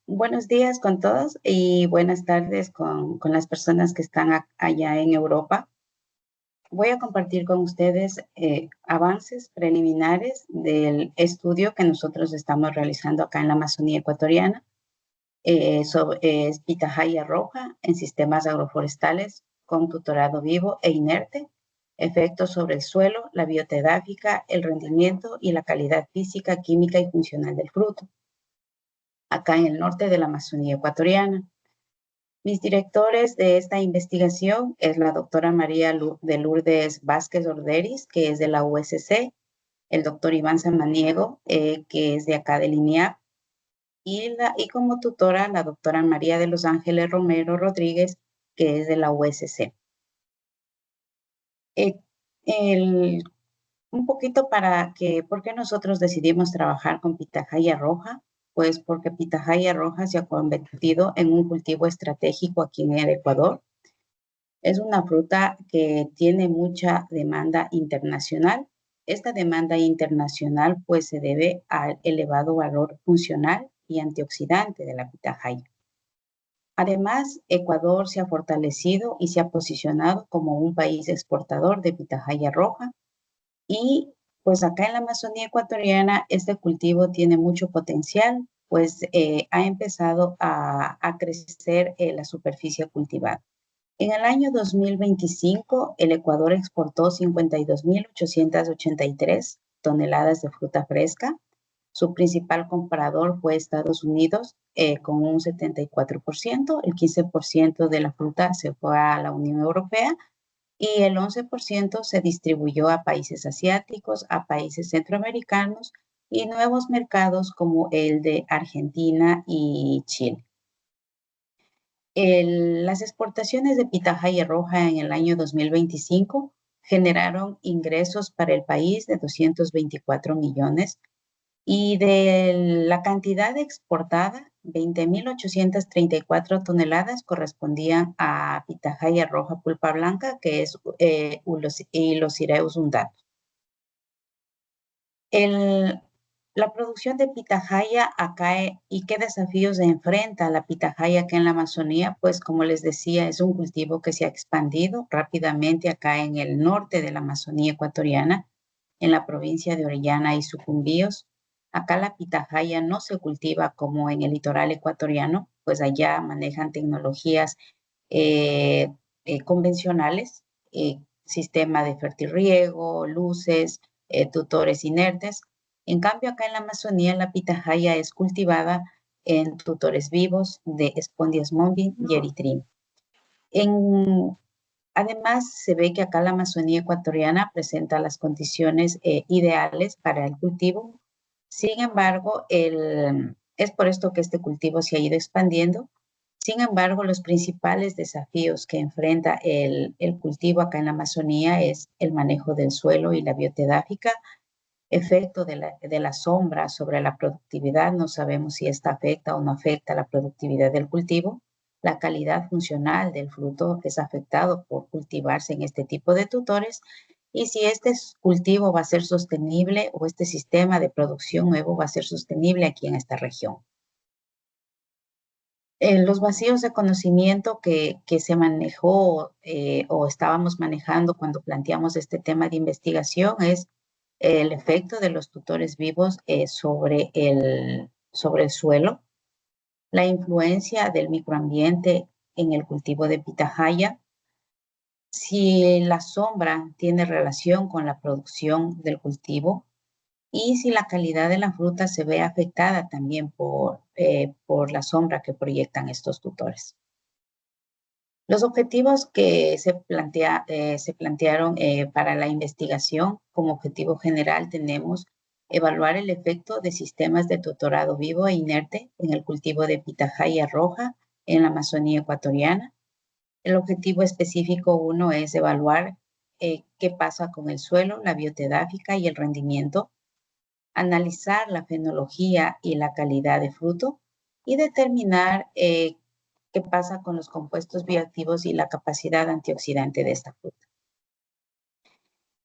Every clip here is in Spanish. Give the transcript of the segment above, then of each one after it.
Buenos días con todos y buenas tardes con las personas que están allá en Europa. Voy a compartir con ustedes avances preliminares del estudio que nosotros estamos realizando acá en la Amazonía ecuatoriana sobre pitahaya roja en sistemas agroforestales con tutorado vivo e inerte, efectos sobre el suelo, la biota edáfica, el rendimiento y la calidad física, química y funcional del fruto, acá en el norte de la Amazonía ecuatoriana. Mis directores de esta investigación es la doctora María de Lourdes Vázquez Orderis, que es de la USC, el doctor Iván Samaniego, que es de acá del INIAP, y como tutora la doctora María de los Ángeles Romero Rodríguez, que es de la USC. Eh, el, un poquito ¿por qué nosotros decidimos trabajar con pitahaya roja? Pues porque pitahaya roja se ha convertido en un cultivo estratégico aquí en el Ecuador. Es una fruta que tiene mucha demanda internacional. Esta demanda internacional pues se debe al elevado valor funcional y antioxidante de la pitahaya. Además, Ecuador se ha fortalecido y se ha posicionado como un país exportador de pitahaya roja y pues acá en la Amazonía ecuatoriana este cultivo tiene mucho potencial, pues ha empezado a crecer la superficie cultivada. En el año 2025, el Ecuador exportó 52.883 toneladas de fruta fresca. Su principal comprador fue Estados Unidos, con un 74%. El 15% de la fruta se fue a la Unión Europea y el 11% se distribuyó a países asiáticos, a países centroamericanos y nuevos mercados como el de Argentina y Chile. Las exportaciones de pitahaya roja en el año 2025 generaron ingresos para el país de 224 millones y de la cantidad exportada, 20.834 toneladas correspondían a pitahaya roja pulpa blanca, que es Ilosireus undatus. La producción de pitahaya acá y qué desafíos se enfrenta la pitahaya acá en la Amazonía, pues como les decía, es un cultivo que se ha expandido rápidamente acá en el norte de la Amazonía ecuatoriana, en la provincia de Orellana y Sucumbíos. Acá la pitahaya no se cultiva como en el litoral ecuatoriano, pues allá manejan tecnologías eh, convencionales, sistema de fertirriego, luces, tutores inertes. En cambio, acá en la Amazonía, la pitahaya es cultivada en tutores vivos de Spondias mombin y eritrim. Además, se ve que acá la Amazonía ecuatoriana presenta las condiciones ideales para el cultivo. Sin embargo, es por esto que este cultivo se ha ido expandiendo. Sin embargo, los principales desafíos que enfrenta el cultivo acá en la Amazonía es el manejo del suelo y la biota edáfica, efecto de la sombra sobre la productividad. No sabemos si esta afecta o no afecta la productividad del cultivo. La calidad funcional del fruto es afectado por cultivarse en este tipo de tutores y si este cultivo va a ser sostenible o este sistema de producción nuevo va a ser sostenible aquí en esta región. Los vacíos de conocimiento que se manejó o estábamos manejando cuando planteamos este tema de investigación es el efecto de los tutores vivos sobre el suelo, la influencia del microambiente en el cultivo de pitahaya, si la sombra tiene relación con la producción del cultivo y si la calidad de la fruta se ve afectada también por la sombra que proyectan estos tutores. Los objetivos que se plantearon para la investigación, como objetivo general tenemos evaluar el efecto de sistemas de tutorado vivo e inerte en el cultivo de pitahaya roja en la Amazonía ecuatoriana. El objetivo específico 1 es evaluar qué pasa con el suelo, la biota edáfica y el rendimiento, analizar la fenología y la calidad de fruto y determinar qué pasa con los compuestos bioactivos y la capacidad antioxidante de esta fruta.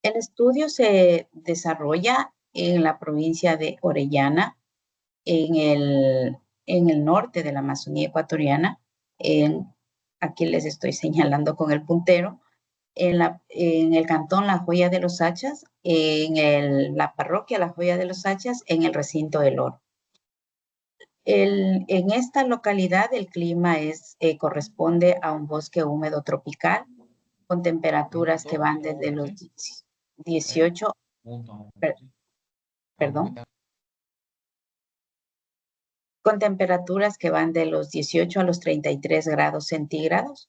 El estudio se desarrolla en la provincia de Orellana, en en el norte de la Amazonía ecuatoriana. Aquí les estoy señalando con el puntero. En el cantón La Joya de los Hachas, la parroquia La Joya de los Hachas, en el recinto del Oro. En esta localidad el clima corresponde a un bosque húmedo tropical con temperaturas que van desde los 18, perdón, con temperaturas que van de los 18 a los 33 grados centígrados,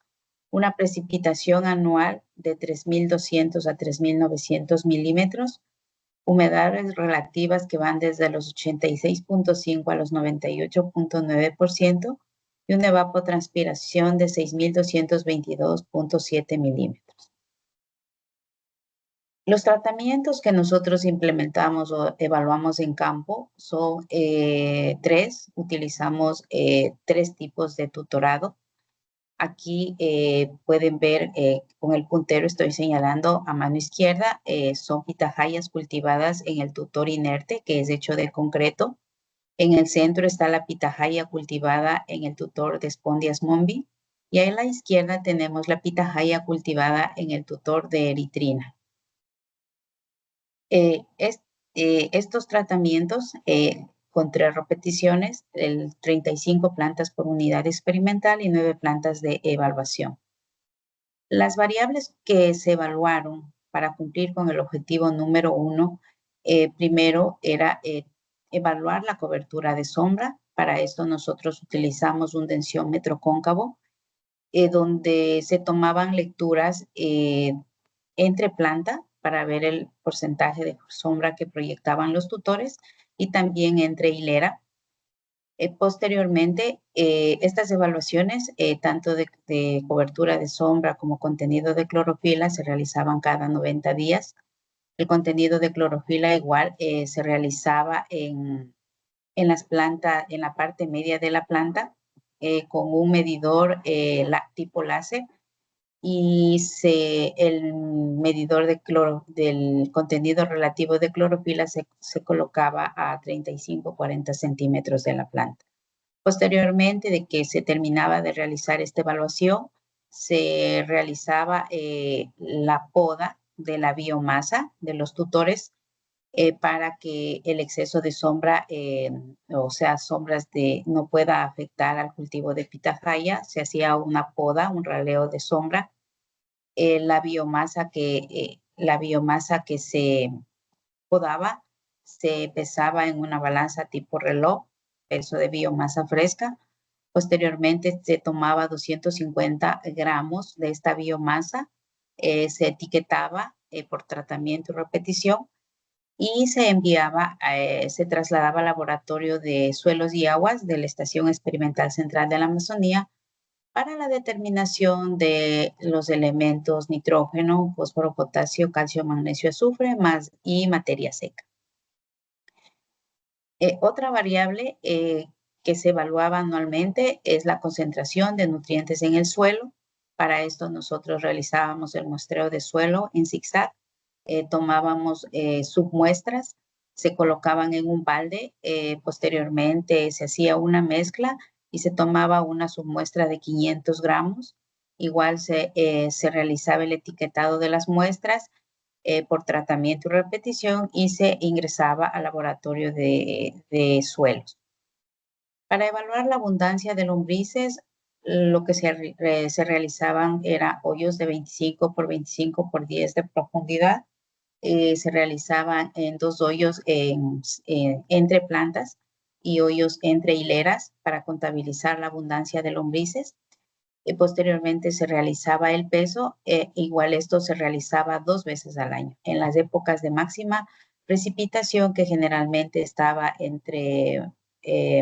una precipitación anual de 3.200 a 3.900 milímetros, humedades relativas que van desde los 86.5 a los 98.9% y una evapotranspiración de 6.222.7 milímetros. Los tratamientos que nosotros implementamos o evaluamos en campo son tres. Utilizamos tres tipos de tutorado. Aquí pueden ver con el puntero, estoy señalando a mano izquierda, son pitahayas cultivadas en el tutor inerte, que es hecho de concreto. En el centro está la pitahaya cultivada en el tutor de Spondias mombi. Y a la izquierda tenemos la pitahaya cultivada en el tutor de eritrina. Estos tratamientos con 3 repeticiones, 35 plantas por unidad experimental y 9 plantas de evaluación. Las variables que se evaluaron para cumplir con el objetivo número 1, primero era evaluar la cobertura de sombra. Para esto nosotros utilizamos un densiómetro cóncavo, donde se tomaban lecturas entre planta para ver el porcentaje de sombra que proyectaban los tutores y también entre hilera. Posteriormente, estas evaluaciones, tanto de cobertura de sombra como contenido de clorofila, se realizaban cada 90 días. El contenido de clorofila igual se realizaba en las plantas, en la parte media de la planta, con un medidor tipo láser, y el medidor del contenido relativo de clorofila se colocaba a 35-40 centímetros de la planta. Posteriormente de que se terminaba de realizar esta evaluación, se realizaba la poda de la biomasa de los tutores para que el exceso de sombra, o sea, sombras no pueda afectar al cultivo de pitahaya. Se hacía una poda, un raleo de sombra. La biomasa que se podaba se pesaba en una balanza tipo reloj, peso de biomasa fresca. Posteriormente se tomaba 250 gramos de esta biomasa, se etiquetaba por tratamiento y repetición y se trasladaba al laboratorio de suelos y aguas de la Estación Experimental Central de la Amazonía para la determinación de los elementos nitrógeno, fósforo, potasio, calcio, magnesio, azufre y materia seca. Otra variable que se evaluaba anualmente es la concentración de nutrientes en el suelo. Para esto nosotros realizábamos el muestreo de suelo en zigzag. Tomábamos submuestras, se colocaban en un balde, posteriormente se hacía una mezcla y se tomaba una submuestra de 500 gramos. Igual se realizaba el etiquetado de las muestras por tratamiento y repetición y se ingresaba al laboratorio de suelos. Para evaluar la abundancia de lombrices, lo que se realizaban era hoyos de 25 por 25 por 10 de profundidad. Se realizaban en 2 hoyos entre plantas y hoyos entre hileras para contabilizar la abundancia de lombrices. Posteriormente se realizaba el peso, igual esto se realizaba 2 veces al año. En las épocas de máxima precipitación, que generalmente estaba entre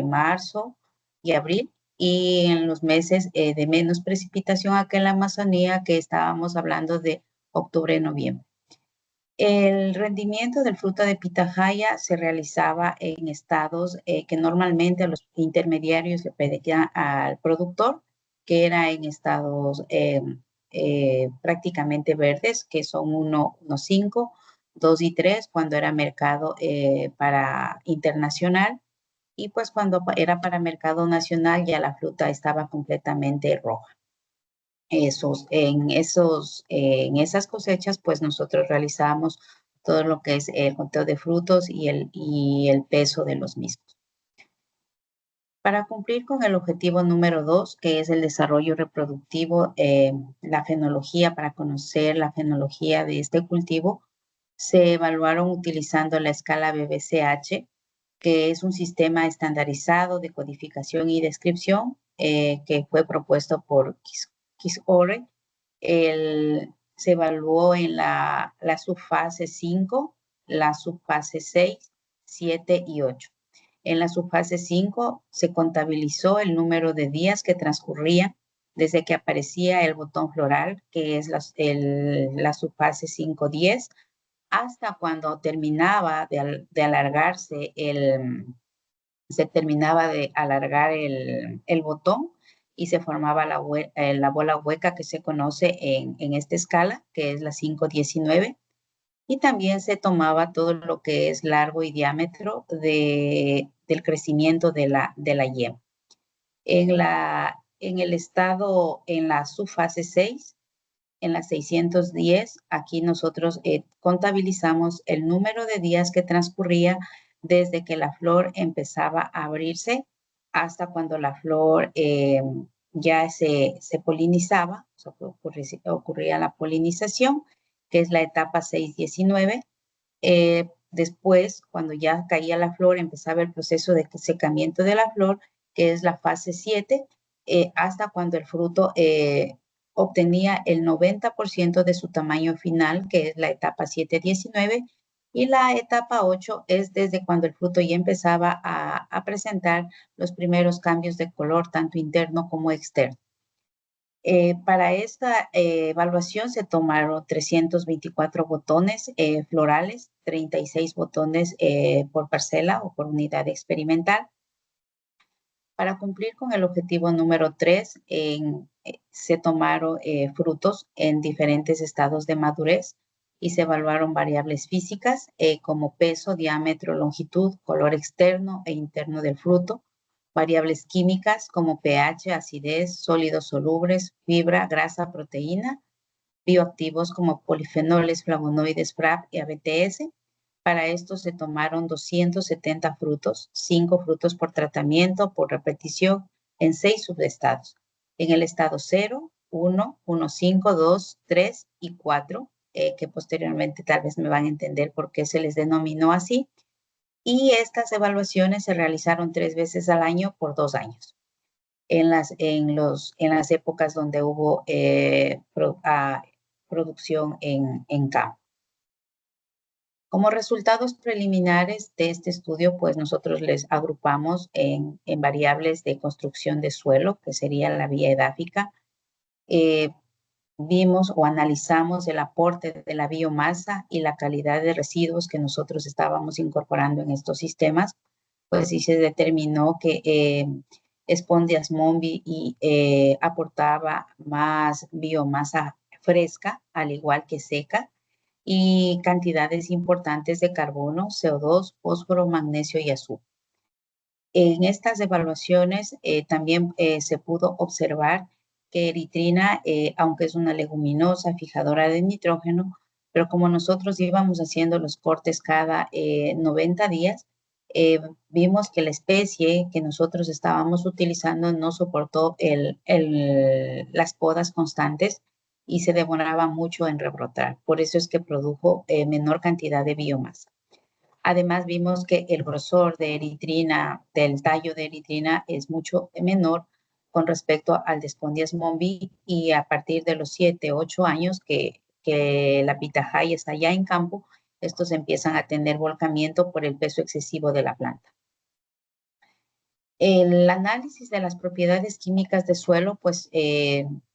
marzo y abril, y en los meses de menos precipitación acá en la Amazonía, que estábamos hablando de octubre y noviembre. El rendimiento del fruto de pitahaya se realizaba en estados que normalmente a los intermediarios le pedían al productor, que era en estados prácticamente verdes, que son 1, 5, 2 y 3, cuando era mercado para internacional. y pues cuando era para mercado nacional ya la fruta estaba completamente roja. En esas cosechas, pues nosotros realizamos todo lo que es el conteo de frutos y el peso de los mismos. Para cumplir con el objetivo número 2, que es el desarrollo reproductivo, la fenología, para conocer la fenología de este cultivo, se evaluaron utilizando la escala BBCH, que es un sistema estandarizado de codificación y descripción que fue propuesto por Kisore. Se evaluó en la subfase 5, la subfase 6, 7 y 8. En la subfase 5 se contabilizó el número de días que transcurrían desde que aparecía el botón floral, que es la subfase 5-10, hasta cuando terminaba de alargarse se terminaba de alargar el botón y se formaba la bola hueca que se conoce en esta escala, que es la 5-19. Y también se tomaba todo lo que es largo y diámetro del crecimiento de la yema. En la subfase 6, en la 610, aquí nosotros contabilizamos el número de días que transcurría desde que la flor empezaba a abrirse hasta cuando la flor ya se polinizaba, ocurría la polinización, que es la etapa 619. Después, cuando ya caía la flor, empezaba el proceso de secamiento de la flor, que es la fase 7, hasta cuando el fruto obtenía el 90% de su tamaño final, que es la etapa 7-19, y la etapa 8 es desde cuando el fruto ya empezaba a presentar los primeros cambios de color, tanto interno como externo. Para esta evaluación se tomaron 324 botones florales, 36 botones por parcela o por unidad experimental. Para cumplir con el objetivo número 3, se tomaron frutos en diferentes estados de madurez y se evaluaron variables físicas como peso, diámetro, longitud, color externo e interno del fruto, variables químicas como pH, acidez, sólidos solubles, fibra, grasa, proteína, bioactivos como polifenoles, flavonoides, FRAP y ABTS. Para esto se tomaron 270 frutos, 5 frutos por tratamiento, por repetición, en 6 subestados. En el estado 0, 1, 1, 5, 2, 3 y 4, que posteriormente tal vez me van a entender por qué se les denominó así. Y estas evaluaciones se realizaron 3 veces al año por 2 años. En las épocas donde hubo producción en campo. Como resultados preliminares de este estudio, pues nosotros les agrupamos en variables de construcción de suelo, que sería la vía edáfica. Vimos o analizamos el aporte de la biomasa y la calidad de residuos que nosotros estábamos incorporando en estos sistemas, pues sí se determinó que Spondias mombi aportaba más biomasa fresca, al igual que seca, y cantidades importantes de carbono, CO2, fósforo, magnesio y azufre. En estas evaluaciones también se pudo observar que eritrina, aunque es una leguminosa fijadora de nitrógeno, pero como nosotros íbamos haciendo los cortes cada 90 días, vimos que la especie que nosotros estábamos utilizando no soportó las podas constantes y se demoraba mucho en rebrotar. Por eso es que produjo menor cantidad de biomasa. Además, vimos que el grosor de eritrina, del tallo de eritrina, es mucho menor con respecto al de Spondias mombi, y a partir de los 7, 8 años que la pitahaya está ya en campo, estos empiezan a tener volcamiento por el peso excesivo de la planta. El análisis de las propiedades químicas de suelo, pues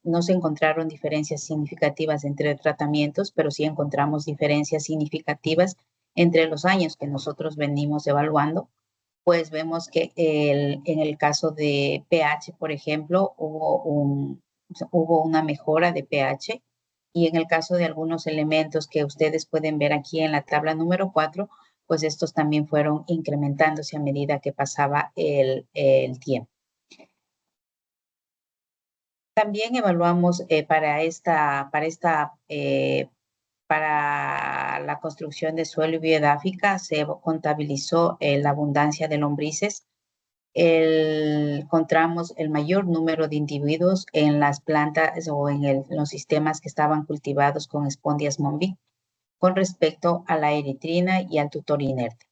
no se encontraron diferencias significativas entre tratamientos, pero sí encontramos diferencias significativas entre los años que nosotros venimos evaluando. Pues vemos que en el caso de pH, por ejemplo, hubo una mejora de pH, y en el caso de algunos elementos que ustedes pueden ver aquí en la tabla número 4, pues estos también fueron incrementándose a medida que pasaba el tiempo. También evaluamos para la construcción de suelo y bioedáfica, se contabilizó la abundancia de lombrices. Encontramos el mayor número de individuos en las plantas o en los sistemas que estaban cultivados con Spondias mombi con respecto a la eritrina y al tutor inerte.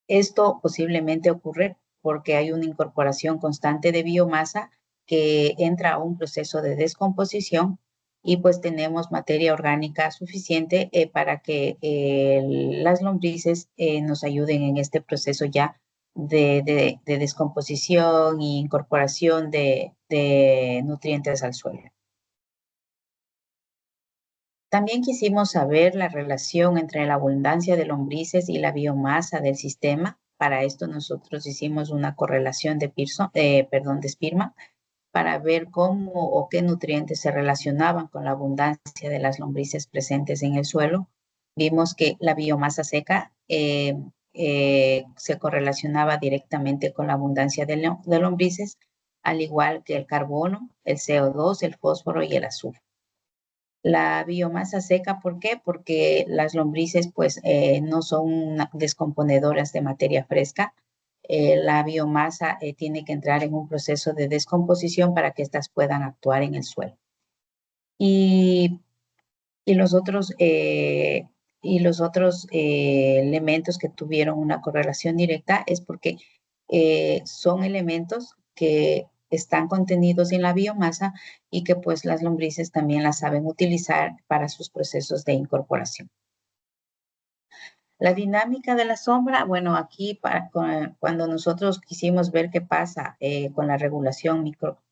Esto posiblemente ocurre porque hay una incorporación constante de biomasa que entra a un proceso de descomposición y pues tenemos materia orgánica suficiente para que las lombrices nos ayuden en este proceso ya de descomposición e incorporación de nutrientes al suelo. También quisimos saber la relación entre la abundancia de lombrices y la biomasa del sistema. Para esto nosotros hicimos una correlación de Spearman para ver cómo o qué nutrientes se relacionaban con la abundancia de las lombrices presentes en el suelo. Vimos que la biomasa seca se correlacionaba directamente con la abundancia de lombrices, al igual que el carbono, el CO2, el fósforo y el azufre. La biomasa seca, ¿por qué? Porque las lombrices pues no son descomponedoras de materia fresca. La biomasa tiene que entrar en un proceso de descomposición para que éstas puedan actuar en el suelo. Y los otros elementos que tuvieron una correlación directa es porque son elementos que están contenidos en la biomasa y que pues las lombrices también las saben utilizar para sus procesos de incorporación. La dinámica de la sombra, bueno, aquí cuando nosotros quisimos ver qué pasa con la regulación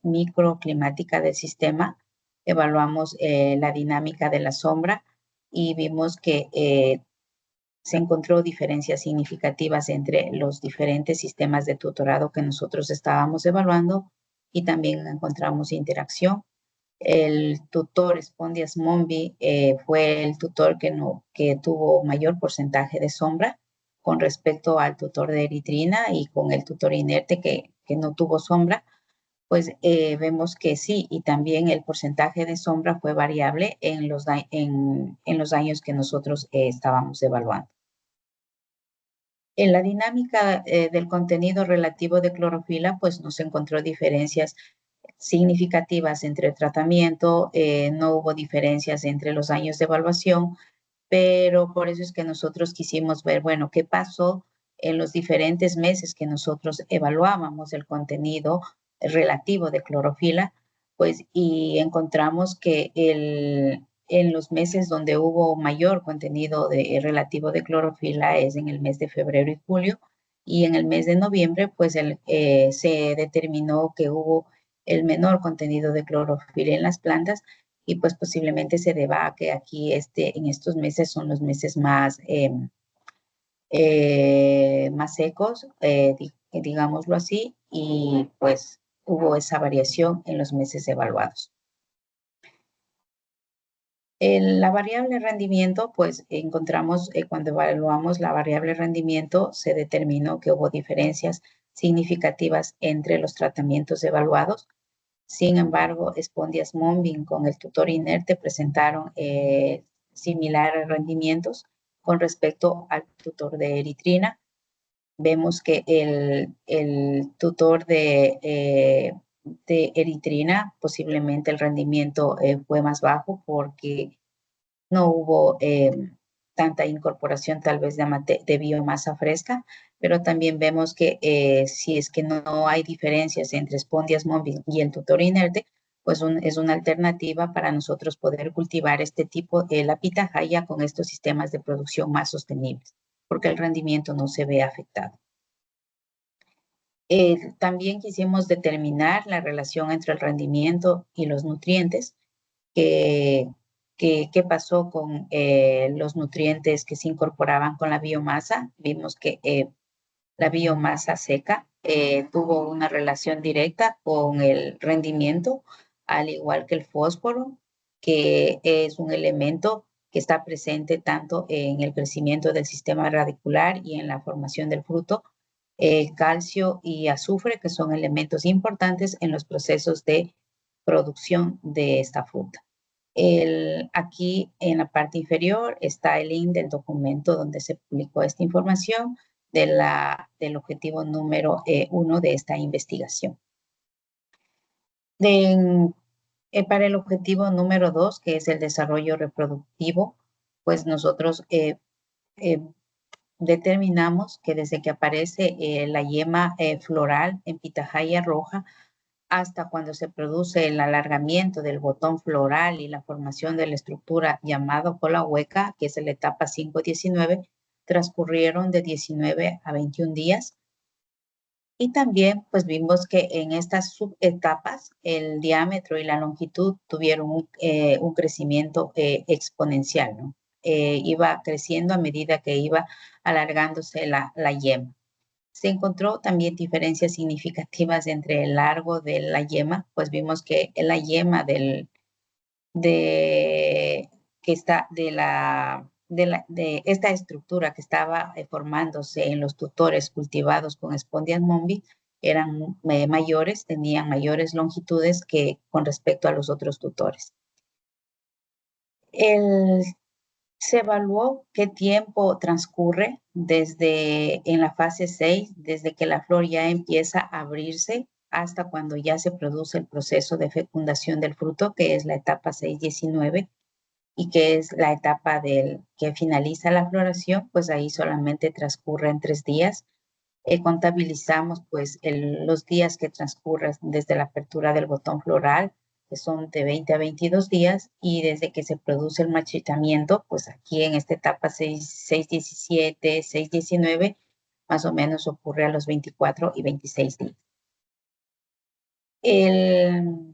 microclimática del sistema, evaluamos la dinámica de la sombra y vimos que se encontró diferencias significativas entre los diferentes sistemas de tutorado que nosotros estábamos evaluando y también encontramos interacción. El tutor Spondias mombi fue el tutor que tuvo mayor porcentaje de sombra con respecto al tutor de eritrina, y con el tutor inerte que no tuvo sombra, pues vemos que sí, y también el porcentaje de sombra fue variable en los años que nosotros estábamos evaluando. En la dinámica del contenido relativo de clorofila, pues nos encontró diferencias significativas entre el tratamiento, no hubo diferencias entre los años de evaluación, pero por eso es que nosotros quisimos ver, bueno, qué pasó en los diferentes meses que nosotros evaluábamos el contenido relativo de clorofila, pues, y encontramos que en los meses donde hubo mayor contenido relativo de clorofila es en el mes de febrero y julio, y en el mes de noviembre, pues, se determinó que hubo el menor contenido de clorofila en las plantas, y pues posiblemente se deba a que aquí en estos meses son los meses más secos, digámoslo así, y pues hubo esa variación en los meses evaluados. La variable rendimiento, pues encontramos cuando evaluamos la variable rendimiento, se determinó que hubo diferencias significativas entre los tratamientos evaluados. Sin embargo, Spondias mombi con el tutor inerte presentaron similares rendimientos con respecto al tutor de eritrina. Vemos que el tutor de eritrina, posiblemente el rendimiento fue más bajo porque no hubo tanta incorporación tal vez de biomasa fresca, pero también vemos que si es que no hay diferencias entre Spondias mombi y el tutor inerte, pues es una alternativa para nosotros poder cultivar este tipo de la pitahaya con estos sistemas de producción más sostenibles, porque el rendimiento no se ve afectado. También quisimos determinar la relación entre el rendimiento y los nutrientes, qué pasó con los nutrientes que se incorporaban con la biomasa. Vimos que la biomasa seca tuvo una relación directa con el rendimiento, al igual que el fósforo, que es un elemento que está presente tanto en el crecimiento del sistema radicular y en la formación del fruto, calcio y azufre, que son elementos importantes en los procesos de producción de esta fruta. Aquí en la parte inferior está el link del documento donde se publicó esta información del objetivo número 1 de esta investigación. Para el objetivo número 2, que es el desarrollo reproductivo, pues nosotros determinamos que desde que aparece la yema floral en pitahaya roja hasta cuando se produce el alargamiento del botón floral y la formación de la estructura llamada cola hueca, que es la etapa 5-19, transcurrieron de 19 a 21 días. Y también pues vimos que en estas subetapas el diámetro y la longitud tuvieron un crecimiento exponencial, ¿no? Iba creciendo a medida que iba alargándose la yema. Se encontró también diferencias significativas entre el largo de la yema, pues vimos que la yema de esta estructura que estaba formándose en los tutores cultivados con Spondias mombi eran mayores, tenían mayores longitudes que con respecto a los otros tutores. Se evaluó qué tiempo transcurre en la fase 6, desde que la flor ya empieza a abrirse hasta cuando ya se produce el proceso de fecundación del fruto, que es la etapa 6-19, y que es la etapa que finaliza la floración, pues ahí solamente transcurren 3 días. Contabilizamos pues los días que transcurren desde la apertura del botón floral, que son de 20 a 22 días, y desde que se produce el marchitamiento, pues aquí en esta etapa 6-17, 6-19, más o menos ocurre a los 24 y 26 días.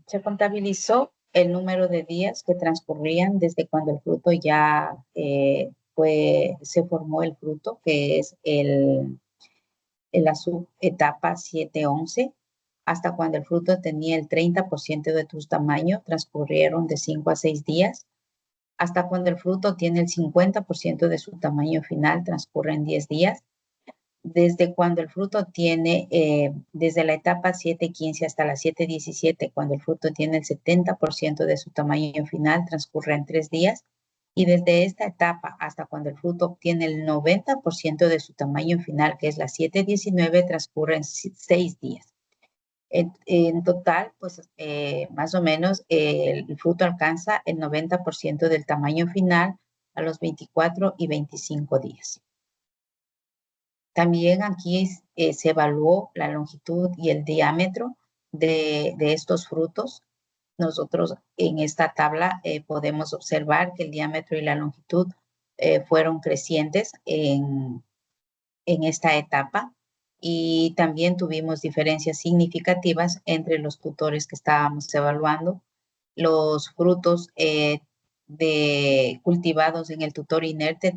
Se contabilizó el número de días que transcurrían desde cuando el fruto ya se formó el fruto, que es en la subetapa 7-11, hasta cuando el fruto tenía el 30% de su tamaño, transcurrieron de 5 a 6 días. Hasta cuando el fruto tiene el 50% de su tamaño final, transcurren 10 días. Desde cuando el fruto tiene, desde la etapa 7-15 hasta la 7-17, cuando el fruto tiene el 70% de su tamaño final, transcurren 3 días. Y desde esta etapa hasta cuando el fruto obtiene el 90% de su tamaño final, que es la 7-19, transcurren 6 días. En total, pues más o menos el fruto alcanza el 90% del tamaño final a los 24 y 25 días. También aquí se evaluó la longitud y el diámetro de estos frutos. Nosotros en esta tabla podemos observar que el diámetro y la longitud fueron crecientes en esta etapa, y también tuvimos diferencias significativas entre los tutores que estábamos evaluando. Los frutos cultivados en el tutor inerte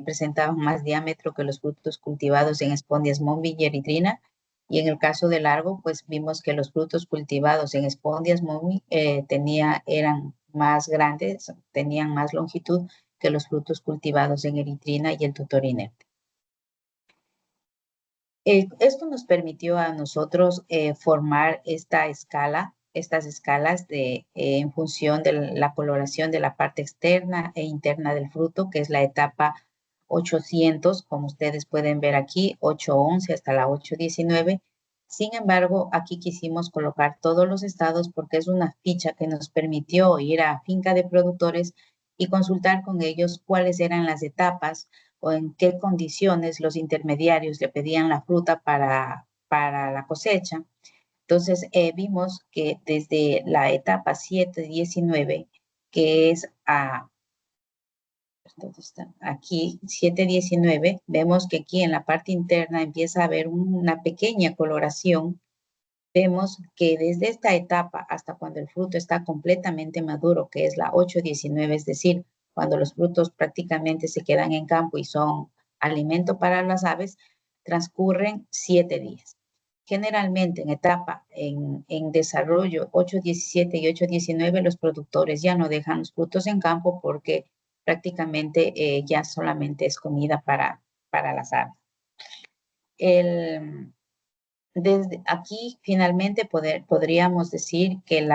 presentaban más diámetro que los frutos cultivados en Spondias mombi y eritrina, y en el caso de largo, pues vimos que los frutos cultivados en Spondias mombi eran más grandes, tenían más longitud que los frutos cultivados en eritrina y el tutor inerte. Esto nos permitió a nosotros formar estas escalas en función de la coloración de la parte externa e interna del fruto, que es la etapa 800, como ustedes pueden ver aquí, 8-11 hasta la 8-19. Sin embargo, aquí quisimos colocar todos los estados porque es una ficha que nos permitió ir a finca de productores y consultar con ellos cuáles eran las etapas o en qué condiciones los intermediarios le pedían la fruta para la cosecha. Entonces, vimos que desde la etapa 7-19, que es aquí 7-19, vemos que aquí en la parte interna empieza a haber una pequeña coloración. Vemos que desde esta etapa hasta cuando el fruto está completamente maduro, que es la 8-19, es decir, cuando los frutos prácticamente se quedan en campo y son alimento para las aves, transcurren 7 días. Generalmente en desarrollo 8-17 y 8-19, los productores ya no dejan los frutos en campo porque prácticamente ya solamente es comida para las aves. Desde aquí finalmente podríamos decir que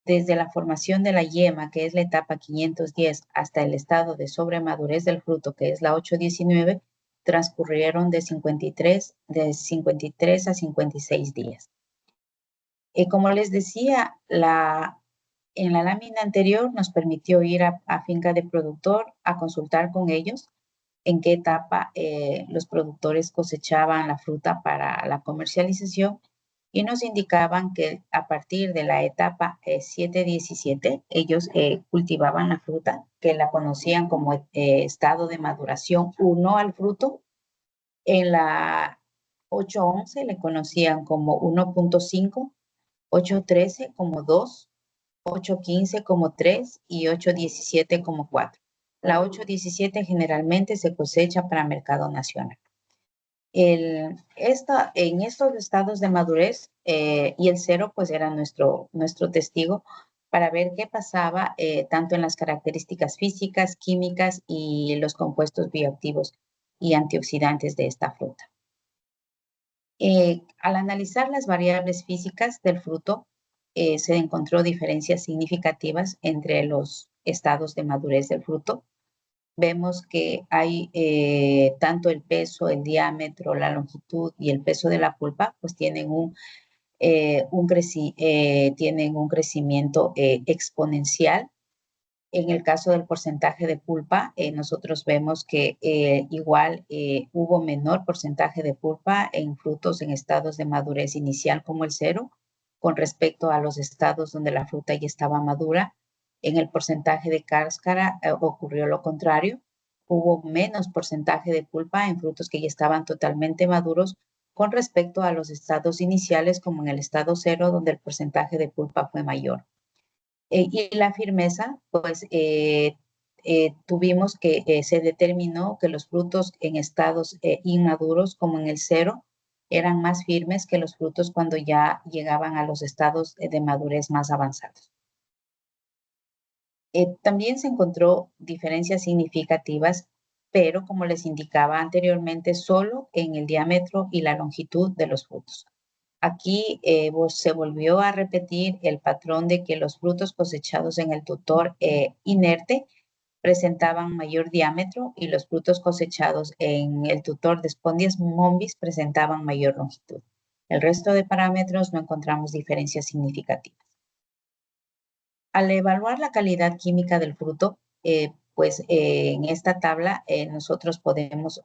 desde la formación de la yema, que es la etapa 510, hasta el estado de sobremadurez del fruto, que es la 819, transcurrieron de 53 a 56 días. Como les decía, en la lámina anterior nos permitió ir a finca de productor a consultar con ellos en qué etapa los productores cosechaban la fruta para la comercialización y nos indicaban que a partir de la etapa 717 ellos cultivaban la fruta, que la conocían como estado de maduración 1 al fruto. En la 811 le conocían como 1.5, 813 como 2, 815 como 3 y 817 como 4. La 817 generalmente se cosecha para mercado nacional. En estos estados de madurez y el 0 pues era nuestro testigo para ver qué pasaba tanto en las características físicas, químicas y los compuestos bioactivos y antioxidantes de esta fruta. Al analizar las variables físicas del fruto, se encontró diferencias significativas entre los estados de madurez del fruto. Vemos que hay tanto el peso, el diámetro, la longitud y el peso de la pulpa, pues tienen un crecimiento exponencial. En el caso del porcentaje de pulpa, nosotros vemos que igual hubo menor porcentaje de pulpa en frutos en estados de madurez inicial como el 0, con respecto a los estados donde la fruta ya estaba madura. En el porcentaje de cáscara ocurrió lo contrario. Hubo menos porcentaje de pulpa en frutos que ya estaban totalmente maduros con respecto a los estados iniciales, como en el estado 0, donde el porcentaje de pulpa fue mayor. Y la firmeza, pues tuvimos que se determinó que los frutos en estados inmaduros, como en el 0, eran más firmes que los frutos cuando ya llegaban a los estados de madurez más avanzados. También se encontró diferencias significativas, pero como les indicaba anteriormente, solo en el diámetro y la longitud de los frutos. Aquí se volvió a repetir el patrón de que los frutos cosechados en el tutor inerte presentaban mayor diámetro y los frutos cosechados en el tutor de Spondias mombis presentaban mayor longitud. El resto de parámetros no encontramos diferencias significativas. Al evaluar la calidad química del fruto, en esta tabla nosotros podemos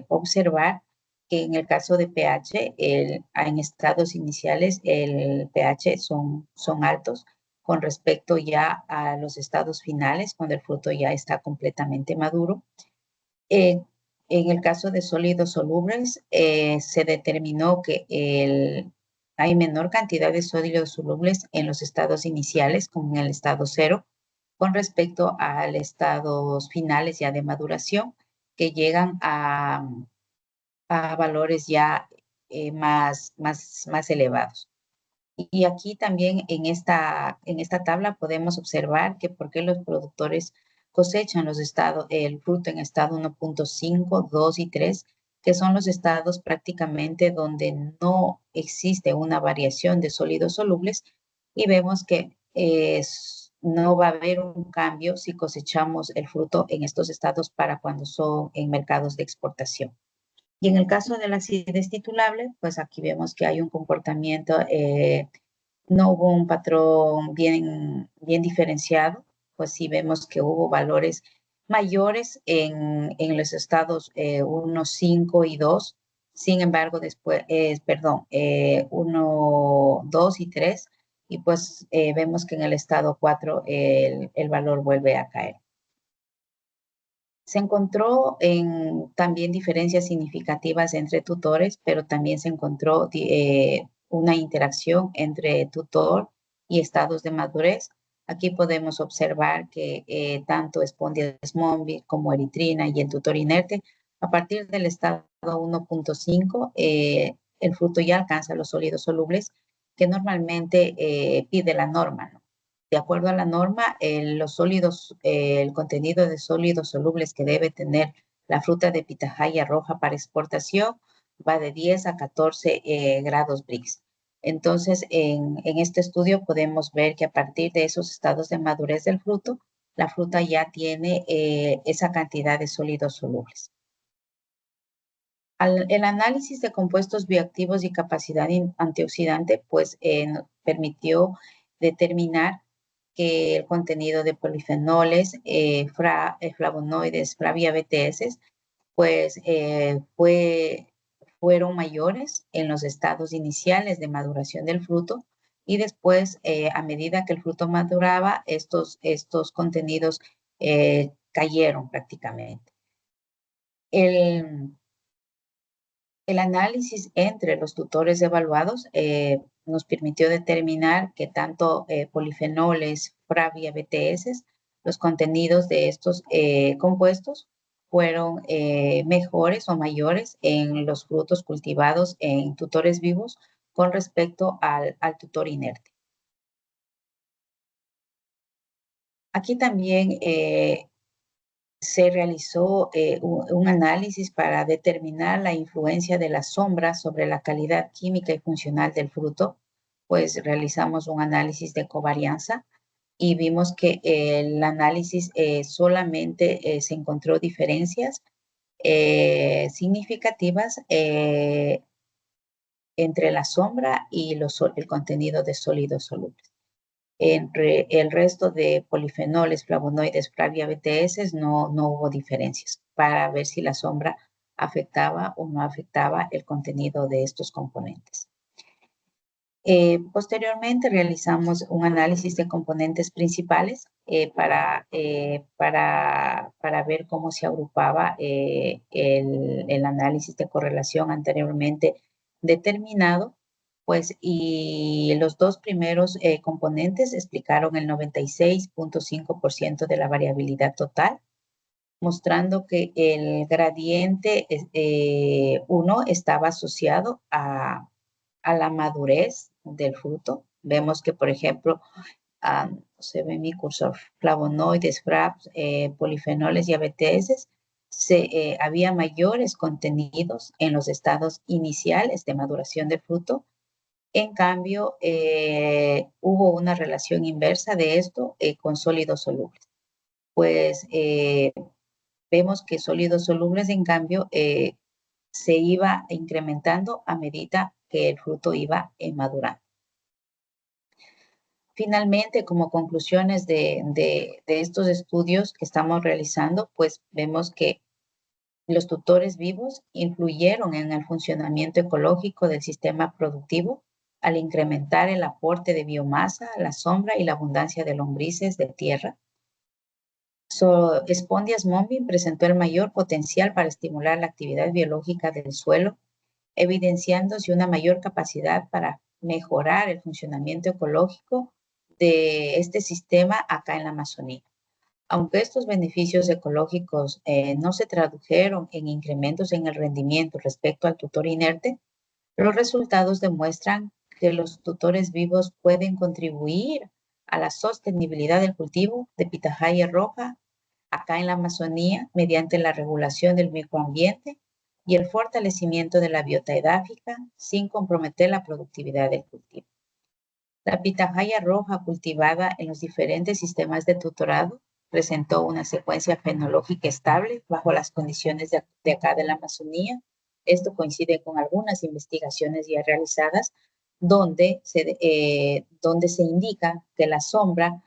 observar que en el caso de pH, en estados iniciales el pH son altos con respecto ya a los estados finales, cuando el fruto ya está completamente maduro. En el caso de sólidos solubles, se determinó que hay menor cantidad de sólidos solubles en los estados iniciales, como en el estado 0, con respecto a los estados finales ya de maduración, que llegan a valores ya más elevados. Y aquí también en esta tabla podemos observar que por qué los productores cosechan el fruto en estado 1.5, 2 y 3, que son los estados prácticamente donde no existe una variación de sólidos solubles, y vemos que no va a haber un cambio si cosechamos el fruto en estos estados para cuando son en mercados de exportación. Y en el caso de la acidez titulable, pues aquí vemos que hay un comportamiento, no hubo un patrón bien diferenciado, pues sí vemos que hubo valores mayores en los estados 1, 5 y 2, sin embargo después, 1, 2 y 3, y pues vemos que en el estado 4 el valor vuelve a caer. Se encontró también diferencias significativas entre tutores, pero también se encontró una interacción entre tutor y estados de madurez. Aquí podemos observar que tanto Spondias mombis como eritrina y el tutor inerte, a partir del estado 1.5, el fruto ya alcanza los sólidos solubles que normalmente pide la norma, ¿no? de acuerdo a la norma, los sólidos, el contenido de sólidos solubles que debe tener la fruta de pitahaya roja para exportación va de 10 a 14 grados Brix. Entonces, en este estudio podemos ver que a partir de esos estados de madurez del fruto, la fruta ya tiene esa cantidad de sólidos solubles. El análisis de compuestos bioactivos y capacidad antioxidante, pues permitió determinar que el contenido de polifenoles, flavonoides, Flavia BTS, pues fueron mayores en los estados iniciales de maduración del fruto y después, a medida que el fruto maduraba, estos contenidos cayeron prácticamente. El análisis entre los tutores evaluados nos permitió determinar que tanto polifenoles, Flavia BTS, los contenidos de estos compuestos fueron mejores o mayores en los frutos cultivados en tutores vivos con respecto al tutor inerte. Aquí también se realizó un análisis para determinar la influencia de la sombra sobre la calidad química y funcional del fruto. Pues realizamos un análisis de covarianza y vimos que el análisis solamente se encontró diferencias significativas entre la sombra y el contenido de sólidos solubles. Entre el resto de polifenoles, flavonoides, Flavia BTS, no hubo diferencias para ver si la sombra afectaba o no afectaba el contenido de estos componentes. Posteriormente realizamos un análisis de componentes principales para ver cómo se agrupaba el análisis de correlación anteriormente determinado. Pues, y los dos primeros componentes explicaron el 96.5% de la variabilidad total, mostrando que el gradiente 1 estaba asociado a la madurez del fruto. Vemos que, por ejemplo, se ve mi cursor, flavonoides, FRAPs, polifenoles y ABTS, había mayores contenidos en los estados iniciales de maduración del fruto. En cambio, hubo una relación inversa de esto con sólidos solubles. Pues vemos que sólidos solubles, en cambio, se iba incrementando a medida que el fruto iba madurando. Finalmente, como conclusiones de estos estudios que estamos realizando, pues vemos que los tutores vivos influyeron en el funcionamiento ecológico del sistema productivo al incrementar el aporte de biomasa, la sombra y la abundancia de lombrices de tierra. Spondias mombin presentó el mayor potencial para estimular la actividad biológica del suelo, evidenciándose una mayor capacidad para mejorar el funcionamiento ecológico de este sistema acá en la Amazonía. Aunque estos beneficios ecológicos no se tradujeron en incrementos en el rendimiento respecto al tutor inerte, los resultados demuestran que los tutores vivos pueden contribuir a la sostenibilidad del cultivo de pitahaya roja acá en la Amazonía mediante la regulación del microambiente y el fortalecimiento de la biota edáfica sin comprometer la productividad del cultivo. La pitahaya roja cultivada en los diferentes sistemas de tutorado presentó una secuencia fenológica estable bajo las condiciones de acá de la Amazonía. Esto coincide con algunas investigaciones ya realizadas donde se indica que la sombra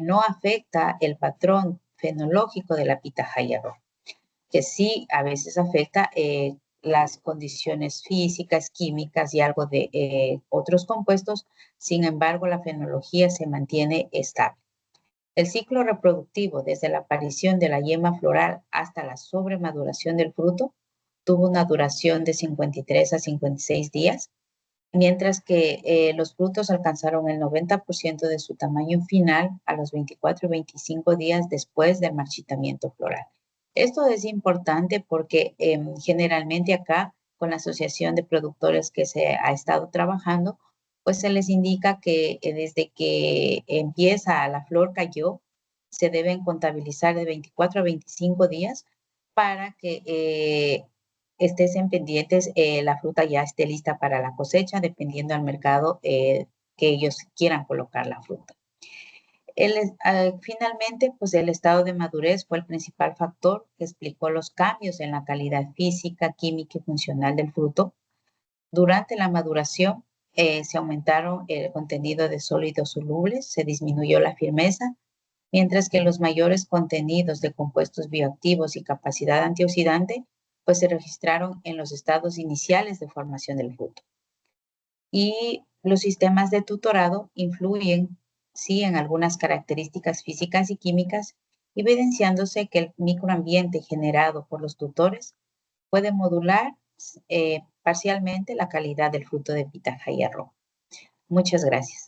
no afecta el patrón fenológico de la pitahaya roja, que sí a veces afecta las condiciones físicas, químicas y algo de otros compuestos. Sin embargo, la fenología se mantiene estable. El ciclo reproductivo, desde la aparición de la yema floral hasta la sobremaduración del fruto, tuvo una duración de 53 a 56 días, mientras que los frutos alcanzaron el 90% de su tamaño final a los 24 y 25 días después del marchitamiento floral. Esto es importante porque generalmente acá, con la Asociación de Productores que se ha estado trabajando, pues se les indica que desde que empieza la flor cayó, se deben contabilizar de 24 a 25 días para que estén pendientes, la fruta ya esté lista para la cosecha, dependiendo del mercado que ellos quieran colocar la fruta. Finalmente, pues el estado de madurez fue el principal factor que explicó los cambios en la calidad física, química y funcional del fruto. Durante la maduración se aumentaron el contenido de sólidos solubles, se disminuyó la firmeza, mientras que los mayores contenidos de compuestos bioactivos y capacidad antioxidante pues se registraron en los estados iniciales de formación del fruto. Y los sistemas de tutorado influyen, sí, en algunas características físicas y químicas, evidenciándose que el microambiente generado por los tutores puede modular parcialmente la calidad del fruto de pitahaya rojo. Muchas gracias.